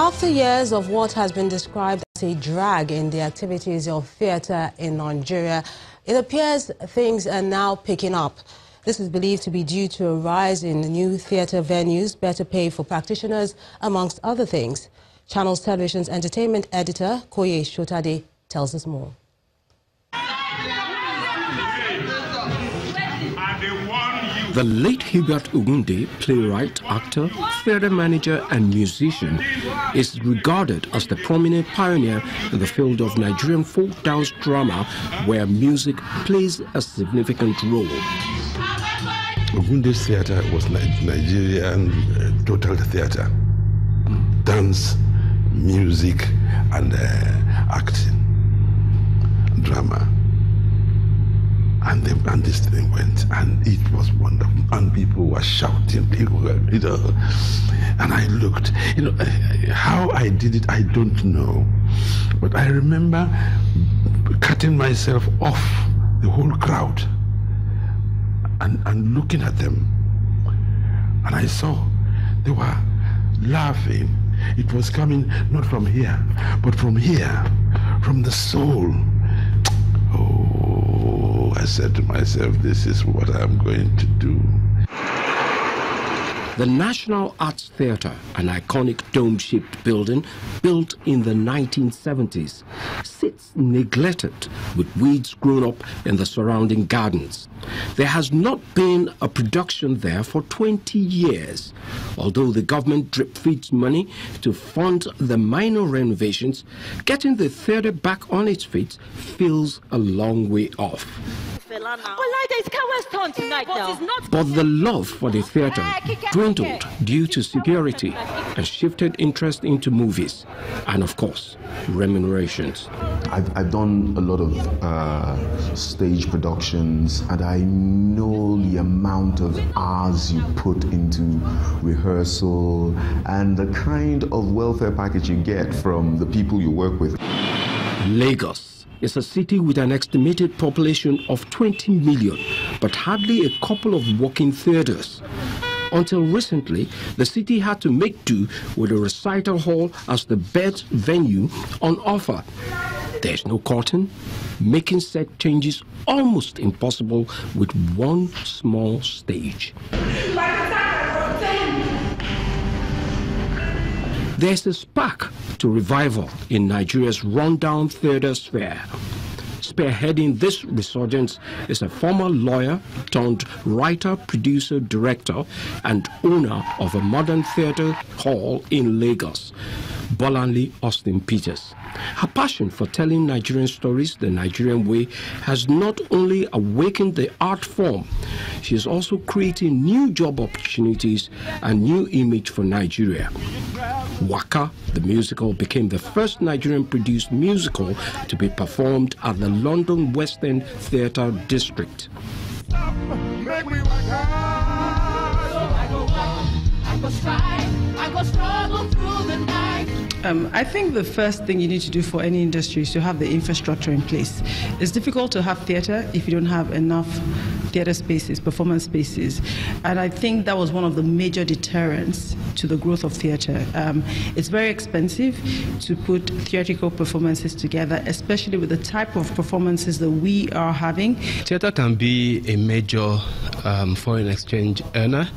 After years of what has been described as a drag in the activities of theatre in Nigeria, it appears things are now picking up. This is believed to be due to a rise in new theatre venues, better pay for practitioners, amongst other things. Channels Television's entertainment editor, Pt.3, tells us more. The late Hubert Ogunde, playwright, actor, theatre manager and musician, is regarded as the prominent pioneer in the field of Nigerian folk dance drama, where music plays a significant role. Ogunde's theatre was Nigerian total theatre, dance, music and acting, drama. And this thing went, and it was wonderful. And people were shouting, people were, and I looked, how I did it, I don't know. But I remember cutting myself off the whole crowd and looking at them. And I saw they were laughing. It was coming not from here, but from here, from the soul. Oh, I said to myself, this is what I'm going to do. The National Arts Theatre, an iconic dome-shaped building built in the 1970s, sits neglected with weeds grown up in the surrounding gardens. There has not been a production there for 20 years. Although the government drip-feeds money to fund the minor renovations, getting the theatre back on its feet feels a long way off. But the love for the theatre dwindled due to security and shifted interest into movies and, of course, remunerations. I've done a lot of stage productions, and I know the amount of hours you put into rehearsal and the kind of welfare package you get from the people you work with. Lagos is a city with an estimated population of 20 million, but hardly a couple of working theatres. Until recently, the city had to make do with a recital hall as the best venue on offer. There's no curtain, making set changes almost impossible with one small stage. There's a spark to revival in Nigeria's rundown theatre sphere. Spearheading this resurgence is a former lawyer turned writer, producer, director, and owner of a modern theatre hall in Lagos, Bolanle Austin Peters. Her passion for telling Nigerian stories the Nigerian way has not only awakened the art form, she is also creating new job opportunities and new image for Nigeria. Waka, the musical, became the first Nigerian-produced musical to be performed at the London West End Theatre District. I think the first thing you need to do for any industry is to have the infrastructure in place. It's difficult to have theatre if you don't have enough theatre spaces, performance spaces. And I think that was one of the major deterrents to the growth of theatre. It's very expensive to put theatrical performances together, especially with the type of performances that we are having. Theatre can be a major foreign exchange earner.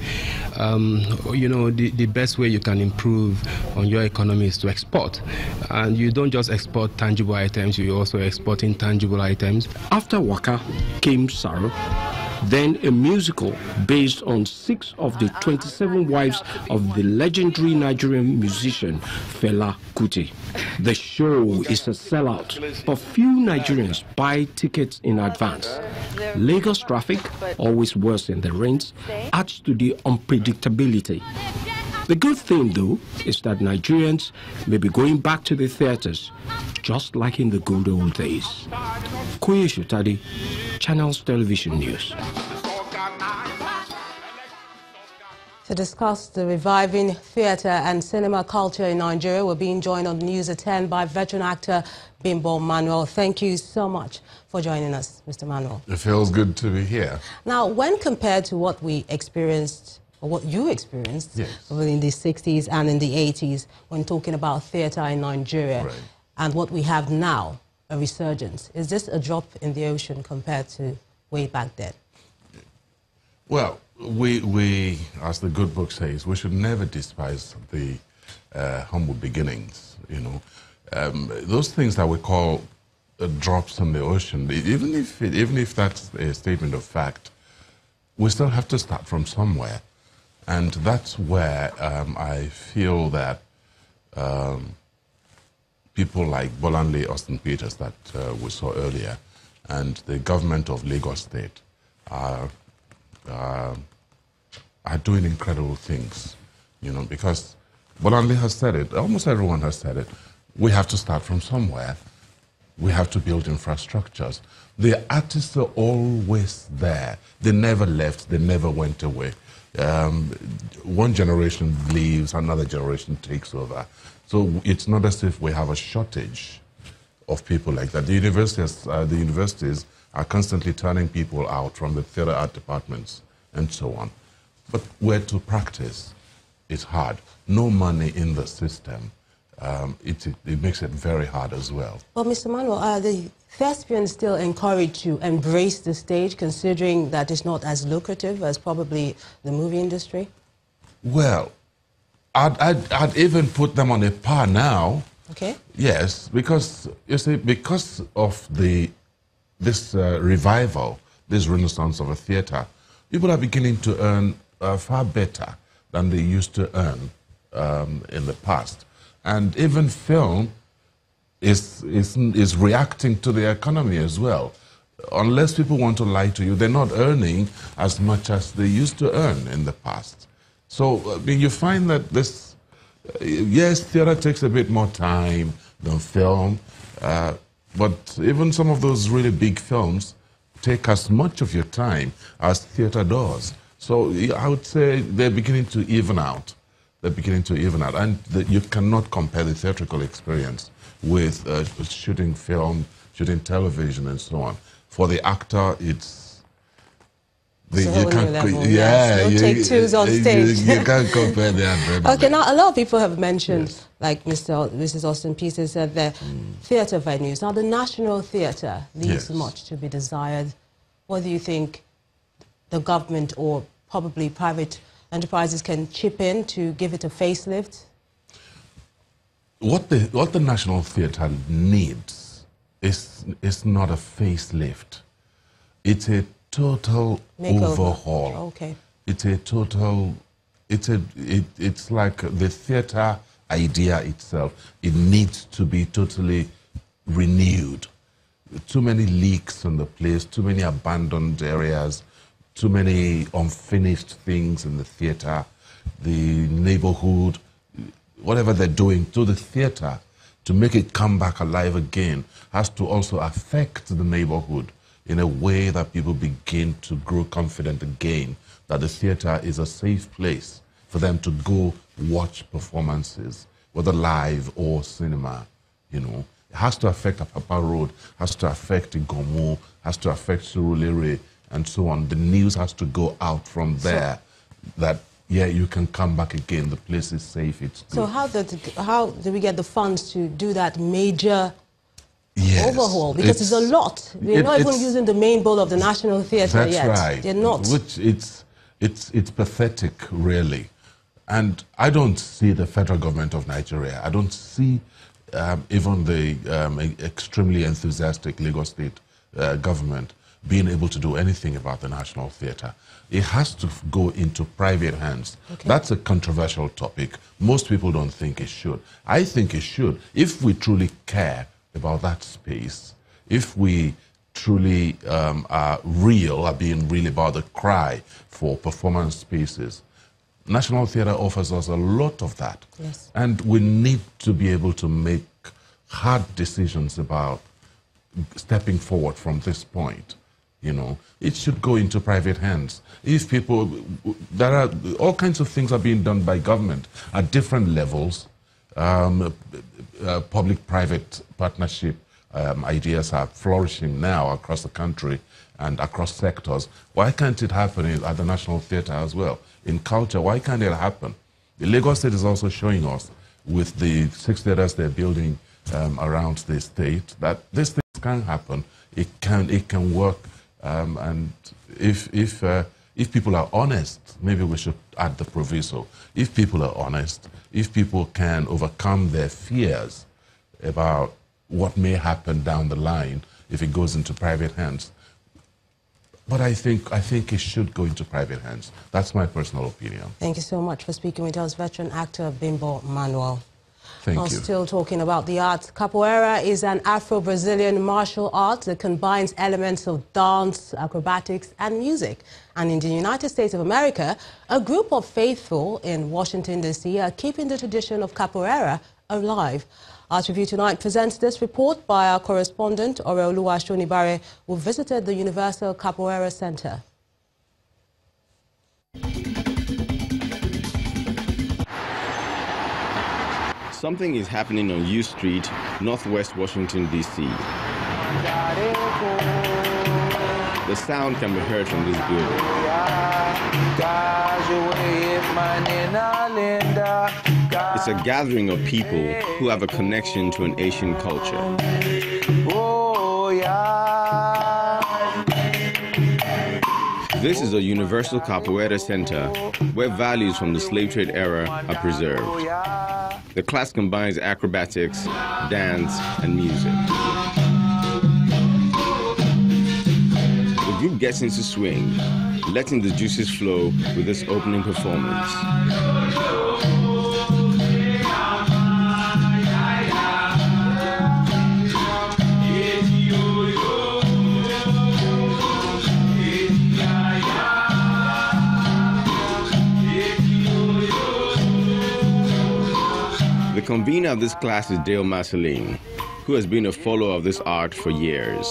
The best way you can improve on your economy is to export. And you don't just export tangible items, you also export intangible items. After Waka came Sorrow, then a musical based on 6 of the 27 wives of the legendary Nigerian musician Fela Kuti. The show is a sellout, but few Nigerians buy tickets in advance. Lagos traffic, always worse in the rains, adds to the unpredictability. The good thing, though, is that Nigerians may be going back to the theatres, just like in the good old days. Pt.3, Channels Television News. To discuss the reviving theatre and cinema culture in Nigeria, we're being joined on News at 10 by veteran actor Bimbo Manuel. Thank you so much for joining us, Mr. Manuel. It feels good to be here. Now, when compared to what we experienced or what you experienced Yes. in the 60s and in the 80s when talking about theatre in Nigeria, Right. and what we have now, a resurgence. Is this a drop in the ocean compared to way back then? Well, we, as the good book says, we should never despise the humble beginnings, you know. Those things that we call drops in the ocean, even if that's a statement of fact, we still have to start from somewhere. And that's where I feel that people like Bolanle Austin Peters that we saw earlier and the government of Lagos State are doing incredible things, you know, because Bolanle has said it, almost everyone has said it, we have to start from somewhere. We have to build infrastructures. The artists are always there. They never left, they never went away. One generation leaves, another generation takes over. So it's not as if we have a shortage of people like that. The universities are constantly turning people out from the theatre art departments and so on. But where to practice, it's hard. No money in the system. It makes it very hard as well. Well, Mr. Manuel, are the thespians still encouraged to embrace the stage, considering that it's not as lucrative as probably the movie industry? Well, I'd even put them on a par now. Okay. Yes, because, you see, because of this revival, this renaissance of a theatre, people are beginning to earn far better than they used to earn in the past. And even film is reacting to the economy as well. Unless people want to lie to you, they're not earning as much as they used to earn in the past. So, I mean, you find that this, yes, theatre takes a bit more time than film, but even some of those really big films take as much of your time as theatre does. So I would say they're beginning to even out. They're beginning to even out. And you cannot compare the theatrical experience with shooting film, shooting television, and so on. For the actor, it's... You take twos on stage. You can't compare the Okay, now a lot of people have mentioned, yes, like Mrs. Austin Peters said, the theatre venues. Now the National Theatre leaves much to be desired. What do you think the government or probably private enterprises can chip in to give it a facelift? What the National Theatre needs is not a facelift. It's a total overhaul. Okay. It's a total. It's like the theatre idea itself. It needs to be totally renewed. Too many leaks in the place. Too many abandoned areas. Too many unfinished things in the theatre, the neighborhood, whatever they're doing to the theatre to make it come back alive again has to also affect the neighborhood in a way that people begin to grow confident again that the theatre is a safe place for them to go watch performances, whether live or cinema, you know. It has to affect Apapa Road, has to affect Igomu, has to affect Surulere, and so on. The news has to go out from there that, yeah, you can come back again. The place is safe. It's good. So how do we get the funds to do that major overhaul? Because it's a lot. We're not even using the main bowl of the National Theatre yet. That's right. They're not. Which it's pathetic, really. And I don't see the federal government of Nigeria. I don't see even the extremely enthusiastic Lagos State government being able to do anything about the National Theatre. It has to go into private hands. Okay. That's a controversial topic. Most people don't think it should. I think it should. If we truly care about that space, if we truly are being real about the cry for performance spaces, National Theatre offers us a lot of that. Yes. And we need to be able to make hard decisions about stepping forward from this point. You know, it should go into private hands. If people, there are all kinds of things are being done by government at different levels. Public-private partnership ideas are flourishing now across the country, and across sectors. Why can't it happen at the National Theatre as well? In culture, why can't it happen? The Lagos State is also showing us with the 6 theatres they're building around the state that these things can happen. It can work, and if people are honest, maybe we should add the proviso. If people are honest, if people can overcome their fears about what may happen down the line if it goes into private hands. But I think it should go into private hands. That's my personal opinion. Thank you so much for speaking with us, veteran actor Bimbo Manuel. Thank you. Still talking about the arts, capoeira is an Afro-Brazilian martial art that combines elements of dance, acrobatics, and music. And in the United States of America, a group of faithful in Washington, D.C. are keeping the tradition of capoeira alive. Art Review Tonight presents this report by our correspondent, Oreoluwa Shonibare, who visited the Universal Capoeira Center. Something is happening on U Street, northwest Washington, D.C. The sound can be heard from this building. It's a gathering of people who have a connection to an Asian culture. This is a Universal Capoeira Center where values from the slave trade era are preserved. The class combines acrobatics, dance, and music. The group gets into swing, letting the juices flow with this opening performance. The convener of this class is Dale Marceline, who has been a follower of this art for years.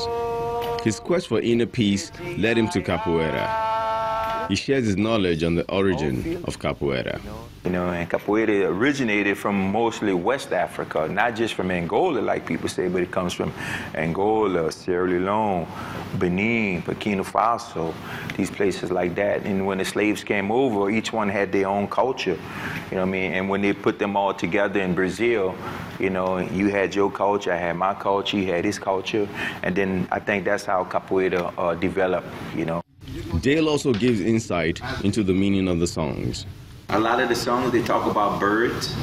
His quest for inner peace led him to capoeira. He shares his knowledge on the origin of capoeira. You know, and capoeira originated from mostly West Africa, not just from Angola, like people say, but it comes from Angola, Sierra Leone, Benin, Burkina Faso, these places like that. And when the slaves came over, each one had their own culture, you know what I mean? And when they put them all together in Brazil, you know, you had your culture, I had my culture, he had his culture, and then I think that's how capoeira developed, you know. Dale also gives insight into the meaning of the songs. A lot of the songs, they talk about birds,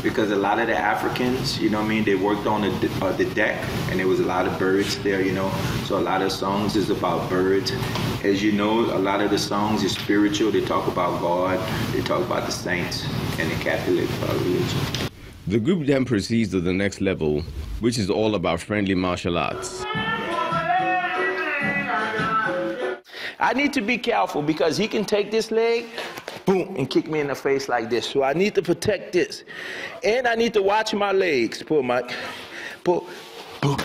because a lot of the Africans, you know what I mean, they worked on the deck, and there was a lot of birds there, you know, so a lot of songs is about birds. As you know, a lot of the songs is spiritual. They talk about God, they talk about the saints and the Catholic religion. The group then proceeds to the next level, which is all about friendly martial arts. I need to be careful because he can take this leg, boom, and kick me in the face like this. So I need to protect this. And I need to watch my legs. Pull, Mike. Pull. Boom.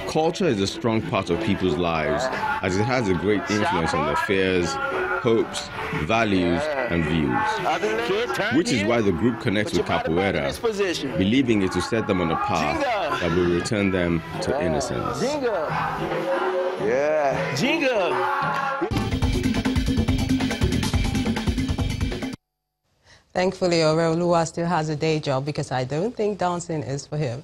Culture is a strong part of people's lives, as it has a great influence on their fears, hopes, values, and views. Which is why the group connects with capoeira, believing it to set them on a path that will return them to innocence. Yeah, Jinga. Thankfully, Oreoluwa still has a day job because I don't think dancing is for him.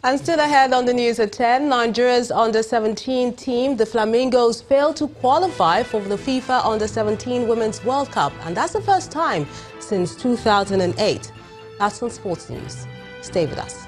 And still ahead on the news at 10, Nigeria's under-17 team, the Flamingos, failed to qualify for the FIFA Under-17 Women's World Cup. And that's the first time since 2008. That's on Sports News. Stay with us.